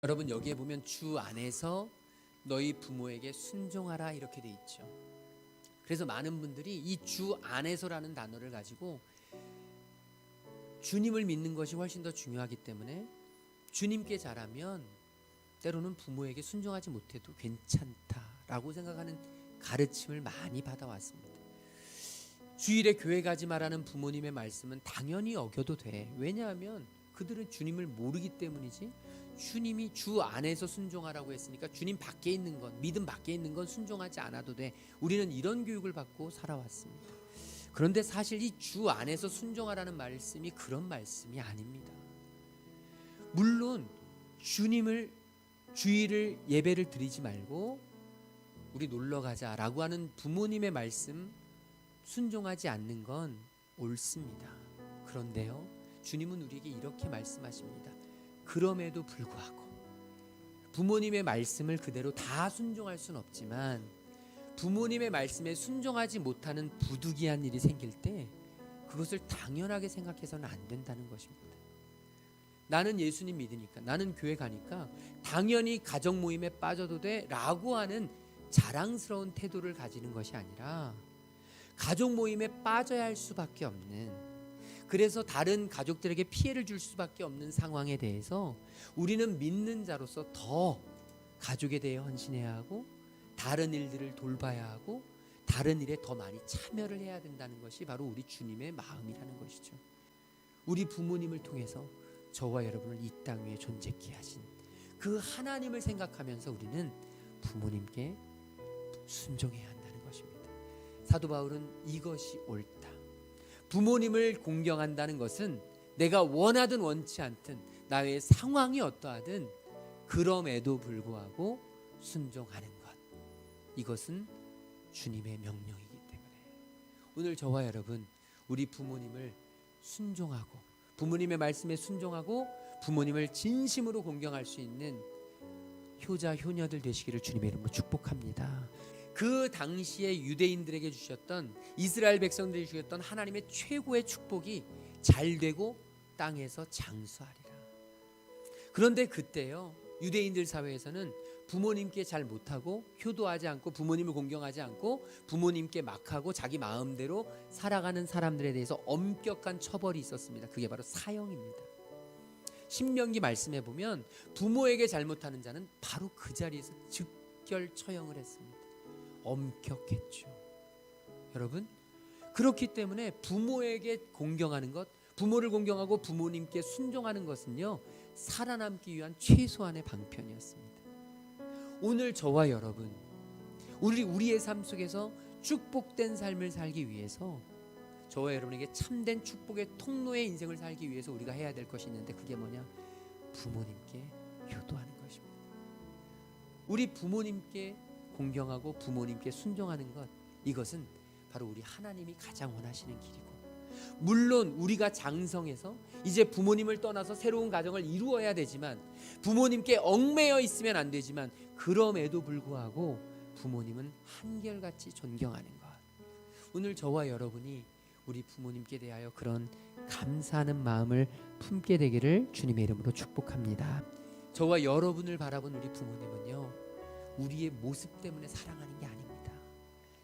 여러분, 여기에 보면 주 안에서 너희 부모에게 순종하라 이렇게 돼 있죠. 그래서 많은 분들이 이 주 안에서라는 단어를 가지고 주님을 믿는 것이 훨씬 더 중요하기 때문에 주님께 잘하면 때로는 부모에게 순종하지 못해도 괜찮다라고 생각하는 가르침을 많이 받아왔습니다. 주일에 교회 가지 말라는 부모님의 말씀은 당연히 어겨도 돼. 왜냐하면 그들은 주님을 모르기 때문이지. 주님이 주 안에서 순종하라고 했으니까 주님 밖에 있는 건, 믿음 밖에 있는 건 순종하지 않아도 돼. 우리는 이런 교육을 받고 살아왔습니다. 그런데 사실 이 주 안에서 순종하라는 말씀이 그런 말씀이 아닙니다. 물론 주일을 예배를 드리지 말고 우리 놀러 가자라고 하는 부모님의 말씀 순종하지 않는 건 옳습니다. 그런데요, 주님은 우리에게 이렇게 말씀하십니다. 그럼에도 불구하고 부모님의 말씀을 그대로 다 순종할 수는 없지만 부모님의 말씀에 순종하지 못하는 부득이한 일이 생길 때 그것을 당연하게 생각해서는 안 된다는 것입니다. 나는 예수님 믿으니까, 나는 교회 가니까 당연히 가정 모임에 빠져도 돼 라고 하는 자랑스러운 태도를 가지는 것이 아니라 가족 모임에 빠져야 할 수밖에 없는, 그래서 다른 가족들에게 피해를 줄 수밖에 없는 상황에 대해서 우리는 믿는 자로서 더 가족에 대해 헌신해야 하고 다른 일들을 돌봐야 하고 다른 일에 더 많이 참여를 해야 된다는 것이 바로 우리 주님의 마음이라는 것이죠. 우리 부모님을 통해서 저와 여러분을 이 땅 위에 존재케 하신 그 하나님을 생각하면서 우리는 부모님께 순종해야 한다는 것입니다. 사도 바울은 이것이 옳다. 부모님을 공경한다는 것은 내가 원하든 원치 않든 나의 상황이 어떠하든 그럼에도 불구하고 순종하는 것, 이것은 주님의 명령이기 때문에 오늘 저와 여러분, 우리 부모님을 순종하고 부모님의 말씀에 순종하고 부모님을 진심으로 공경할 수 있는 효자 효녀들 되시기를 주님의 이름으로 축복합니다. 그 당시에 유대인들에게 주셨던, 이스라엘 백성들에게 주셨던 하나님의 최고의 축복이 잘 되고 땅에서 장수하리라. 그런데 그때요, 유대인들 사회에서는 부모님께 잘 못하고 효도하지 않고 부모님을 공경하지 않고 부모님께 막하고 자기 마음대로 살아가는 사람들에 대해서 엄격한 처벌이 있었습니다. 그게 바로 사형입니다. 신명기 말씀에 보면 부모에게 잘못하는 자는 바로 그 자리에서 즉결 처형을 했습니다. 엄격했죠. 여러분, 그렇기 때문에 부모에게 공경하는 것, 부모를 공경하고 부모님께 순종하는 것은요, 살아남기 위한 최소한의 방편이었습니다. 오늘 저와 여러분, 우리의 삶 속에서 축복된 삶을 살기 위해서, 저와 여러분에게 참된 축복의 통로의 인생을 살기 위해서 우리가 해야 될 것이 있는데, 그게 뭐냐? 부모님께 효도하는 것입니다. 우리 부모님께 공경하고 부모님께 순종하는 것, 이것은 바로 우리 하나님이 가장 원하시는 길이고, 물론 우리가 장성해서 이제 부모님을 떠나서 새로운 가정을 이루어야 되지만, 부모님께 얽매여 있으면 안 되지만, 그럼에도 불구하고 부모님은 한결같이 존경하는 것, 오늘 저와 여러분이 우리 부모님께 대하여 그런 감사하는 마음을 품게 되기를 주님의 이름으로 축복합니다. 저와 여러분을 바라본 우리 부모님은요, 우리의 모습 때문에 사랑하는 게 아닙니다.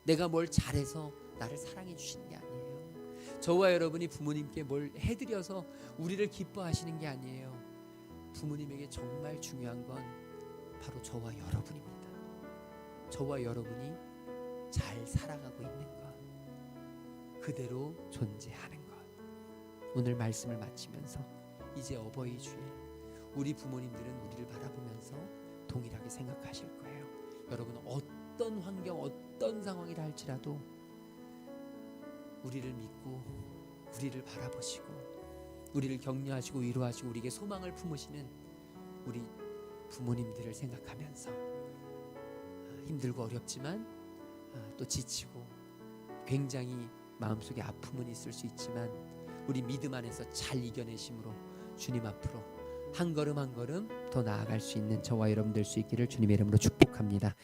내가 뭘 잘해서 나를 사랑해 주시는 게 아니에요. 저와 여러분이 부모님께 뭘 해드려서 우리를 기뻐하시는 게 아니에요. 부모님에게 정말 중요한 건 바로 저와 여러분입니다. 저와 여러분이 잘 살아가고 있는 것, 그대로 존재하는 것. 오늘 말씀을 마치면서 이제 어버이 주일, 우리 부모님들은 우리를 바라보면서 동일하게 생각하실 거예요. 여러분은 어떤 환경, 어떤 상황이라 할지라도 우리를 믿고 우리를 바라보시고 우리를 격려하시고 위로하시고 우리에게 소망을 품으시는 우리 부모님들을 생각하면서 힘들고 어렵지만 또 지치고 굉장히 마음속에 아픔은 있을 수 있지만 우리 믿음 안에서 잘 이겨내심으로 주님 앞으로 한 걸음 한 걸음 더 나아갈 수 있는 저와 여러분 될 수 있기를 주님의 이름으로 축복합니다.